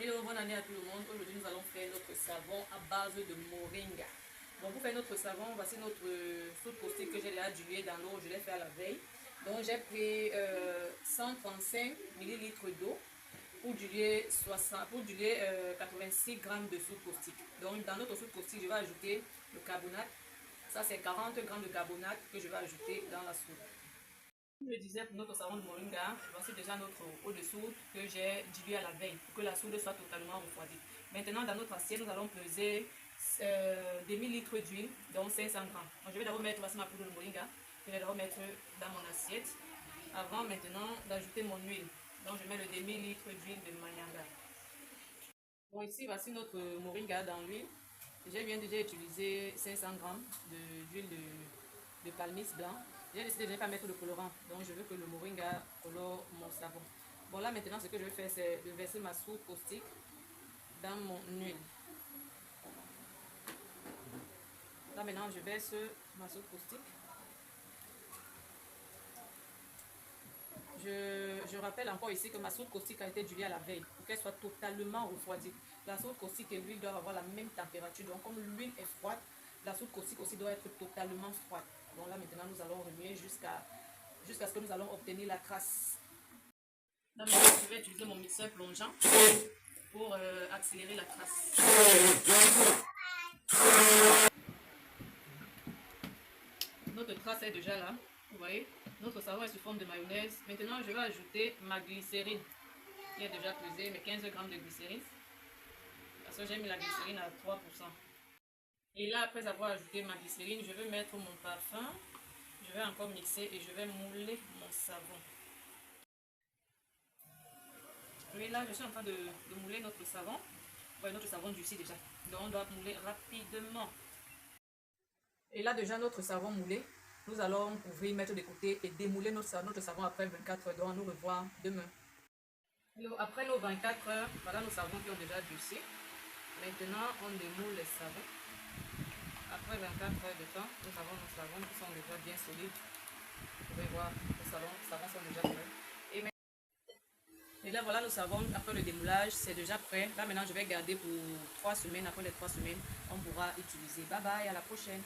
Hello, bonne année à tout le monde. Aujourd'hui, nous allons faire notre savon à base de moringa. Bon, pour faire notre savon, voici notre soude caustique que j'ai déjà dilué dans l'eau. Je l'ai fait à la veille. Donc, j'ai pris 135 ml d'eau pour diluer, 86 g de soude caustique. Donc, dans notre soude caustique, je vais ajouter le carbonate. Ça, c'est 40 g de carbonate que je vais ajouter dans la soude. Comme je disais, pour notre savon de moringa, voici déjà notre eau de soude que j'ai diluée à la veille pour que la soude soit totalement refroidie. Maintenant, dans notre assiette, nous allons peser demi-litre d'huile, donc 500 g. Donc, je vais d'abord mettre ma poudre de moringa, je vais d'abord mettre dans mon assiette avant maintenant d'ajouter mon huile. Donc, je mets le demi-litre d'huile de manianga. Bon, ici, voici notre moringa dans l'huile. J'ai bien déjà utilisé 500 g d'huile de palmiste blanc. J'ai décidé de ne pas mettre de colorant, donc je veux que le moringa colore mon savon. Bon, là maintenant, ce que je vais faire, c'est de verser ma soude caustique dans mon huile. Là maintenant, je verse ma soude caustique. Je rappelle encore ici que ma soude caustique a été diluée à la veille pour qu'elle soit totalement refroidie. La soude caustique et l'huile doivent avoir la même température. Donc comme l'huile est froide, la soude caustique aussi doit être totalement froide. Donc là maintenant, nous allons remuer jusqu'à ce que nous allons obtenir la crasse. Là maintenant, je vais utiliser mon mixeur plongeant pour accélérer la crasse. Notre crasse est déjà là, vous voyez. Notre savon est sous forme de mayonnaise. Maintenant, je vais ajouter ma glycérine qui est déjà pesée, mes 15 g de glycérine. Parce que j'ai mis la glycérine à 3%. Et là, après avoir ajouté ma glycérine, je vais mettre mon parfum. Je vais encore mixer et je vais mouler mon savon. Oui, là, je suis en train de mouler notre savon. Ouais, notre savon durci déjà. Donc, on doit mouler rapidement. Et là, déjà, notre savon moulé. Nous allons ouvrir, mettre de côté et démouler notre savon après 24 heures. Donc, on nous revoit demain. Alors, après nos 24 heures, voilà nos savons qui ont déjà durci. Maintenant, on démoule les savons. Après 24 heures de temps, nous avons nos savons qui sont déjà bien solides. Vous pouvez voir, les savons sont déjà prêts. Et là, voilà nos savons. Après le démoulage, c'est déjà prêt. Là, maintenant, je vais garder pour 3 semaines. Après les 3 semaines, on pourra utiliser. Bye bye, à la prochaine.